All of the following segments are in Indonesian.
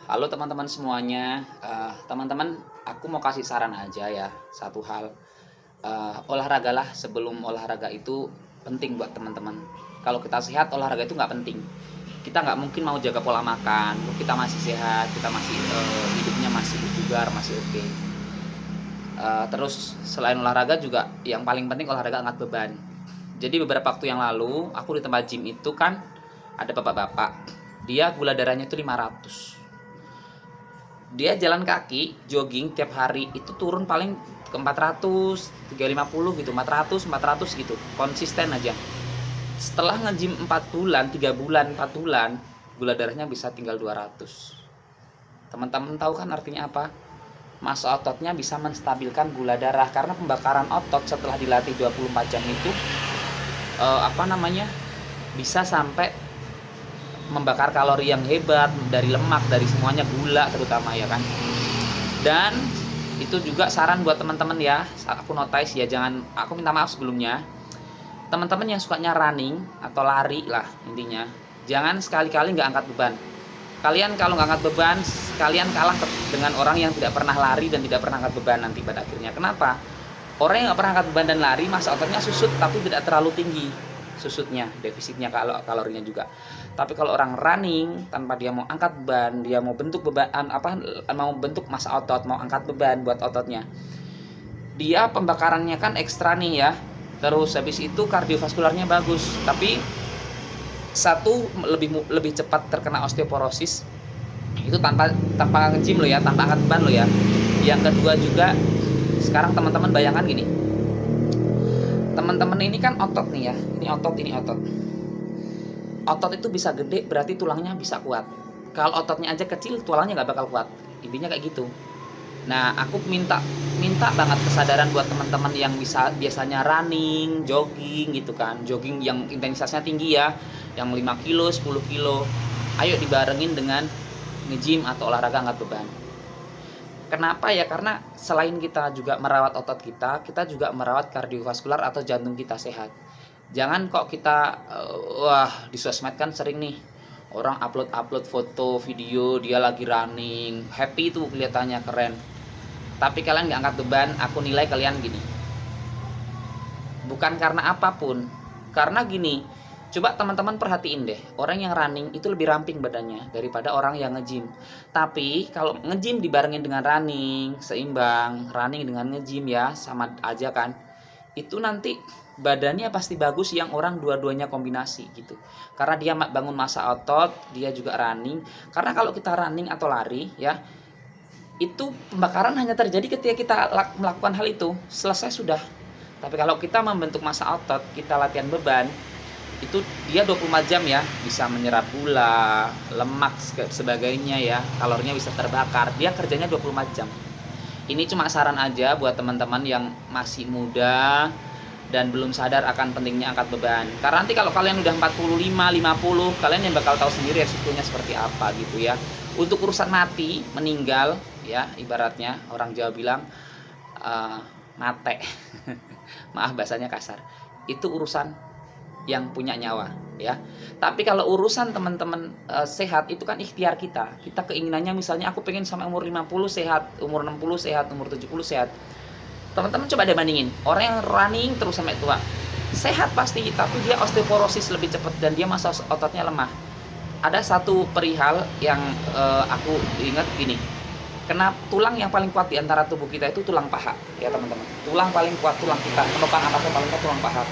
Halo teman-teman semuanya, teman-teman, aku mau kasih saran aja ya, satu hal, olahragalah sebelum olahraga itu penting buat teman-teman. Kalau kita sehat, olahraga itu nggak penting. Kita nggak mungkin mau jaga pola makan, kita masih sehat, kita masih, hidupnya masih bugar, masih oke. Terus selain olahraga juga yang paling penting olahraga angkat beban. Jadi beberapa waktu yang lalu, aku di tempat gym itu kan ada bapak-bapak, dia gula darahnya itu 500. Dia jalan kaki, jogging tiap hari itu turun paling ke 400, 350 gitu, 400 gitu. Konsisten aja. Setelah nge-gym 4 bulan, 3 bulan, 4 bulan, gula darahnya bisa tinggal 200. Teman-teman tahu kan artinya apa? Massa ototnya bisa menstabilkan gula darah karena pembakaran otot setelah dilatih 24 jam itu apa namanya? Bisa sampai membakar kalori yang hebat dari lemak, dari semuanya, gula terutama ya kan. Dan itu juga saran buat teman-teman ya, aku notice ya, jangan, aku minta maaf sebelumnya, teman-teman yang sukanya running atau lari lah intinya, jangan sekali-kali nggak angkat beban. Kalian kalau nggak angkat beban, kalian kalah dengan orang yang tidak pernah lari dan tidak pernah angkat beban nanti pada akhirnya. Kenapa? Orang yang nggak pernah angkat beban dan lari, masa ototnya susut tapi tidak terlalu tinggi susutnya, defisitnya kalorinya juga. Tapi kalau orang running tanpa dia mau angkat beban, dia mau bentuk beban apa, mau bentuk massa otot, mau angkat beban buat ototnya, dia pembakarannya kan ekstra nih ya. Terus habis itu kardiovaskularnya bagus, tapi satu, lebih cepat terkena osteoporosis itu tanpa nge-gym lo ya, tanpa angkat beban lo ya. Yang kedua juga, sekarang teman-teman bayangkan gini, teman-teman ini kan otot nih ya, ini otot, ini otot. Otot itu bisa gede berarti tulangnya bisa kuat. Kalau ototnya aja kecil, tulangnya nggak bakal kuat. Intinya kayak gitu. Nah, aku minta minta banget kesadaran buat teman-teman yang biasanya running, jogging gitu kan. Jogging yang intensitasnya tinggi ya, yang 5 kilo, 10 kilo. Ayo dibarengin dengan nge-gym atau olahraga angkat beban. Kenapa ya? Karena selain kita juga merawat otot kita, kita juga merawat kardiovaskular atau jantung kita sehat. Jangan kok kita, wah, di sosmed kan sering nih orang upload-upload foto, video dia lagi running, happy tuh kelihatannya keren. Tapi kalian nggak angkat beban, aku nilai kalian gini. Bukan karena apapun, karena gini, coba teman-teman perhatiin deh, orang yang running itu lebih ramping badannya daripada orang yang nge-gym. Tapi kalau nge-gym dibarengin dengan running, seimbang, running dengan nge-gym ya, sama aja kan. Itu nanti badannya pasti bagus yang orang dua-duanya kombinasi gitu. Karena dia bangun massa otot, dia juga running. Karena kalau kita running atau lari ya, itu pembakaran hanya terjadi ketika kita melakukan hal itu, selesai sudah. Tapi kalau kita membentuk massa otot, kita latihan beban, itu dia 24 jam ya, bisa menyerap gula, lemak sebagainya ya, kalorinya bisa terbakar. Dia kerjanya 24 jam. Ini cuma saran aja buat teman-teman yang masih muda dan belum sadar akan pentingnya angkat beban. Karena nanti kalau kalian udah 45, 50, kalian yang bakal tahu sendiri resikonya seperti apa gitu ya. Untuk urusan mati, meninggal ya, ibaratnya orang Jawa bilang mate. Maaf bahasanya kasar. Itu urusan yang punya nyawa ya. Tapi kalau urusan teman-teman sehat itu kan ikhtiar kita. Kita keinginannya misalnya aku pengen sampai umur 50 sehat, umur 60 sehat, umur 70 sehat. Teman-teman coba deh bandingin, orang yang running terus sampai tua, sehat pasti, tapi dia osteoporosis lebih cepat dan dia massa ototnya lemah. Ada satu perihal yang aku ingat gini, kenapa tulang yang paling kuat di antara tubuh kita itu tulang paha ya teman-teman. Tulang paling kuat, tulang kita, penopang atasnya paling kuat tulang paha.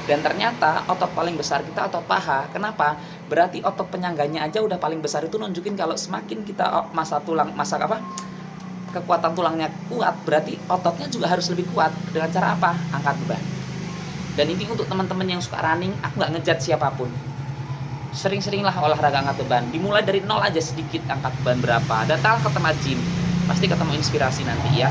Dan ternyata otot paling besar kita otot paha. Kenapa? Berarti otot penyangganya aja udah paling besar, itu nunjukin kalau semakin kita massa kekuatan tulangnya kuat, berarti ototnya juga harus lebih kuat. Dengan cara apa? Angkat beban. Dan ini untuk teman-teman yang suka running, aku nggak ngejat siapapun. Sering-seringlah olahraga angkat beban. Dimulai dari nol aja, sedikit angkat beban berapa. Datang ke tempat gym, pasti ketemu inspirasi nanti ya.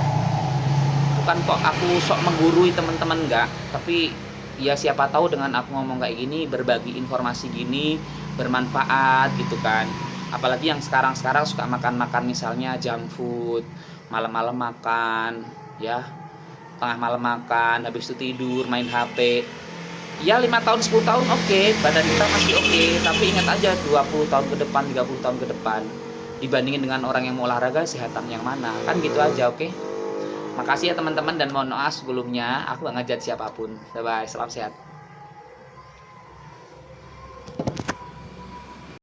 Bukan kok aku sok menggurui teman-teman, enggak. Tapi ya siapa tahu dengan aku ngomong kayak gini, berbagi informasi gini, bermanfaat gitu kan. Apalagi yang sekarang-sekarang suka makan-makan misalnya junk food, malam-malam makan ya, tengah malam makan, habis itu tidur main HP. Ya 5 tahun 10 tahun oke, badan kita masih oke, tapi ingat aja 20 tahun ke depan, 30 tahun ke depan, dibandingin dengan orang yang mau olahraga, sehatan yang mana? Kan gitu aja, oke? Makasih ya teman-teman, dan mohon maaf sebelumnya aku nggak ngejat siapapun. Bye bye, salam sehat.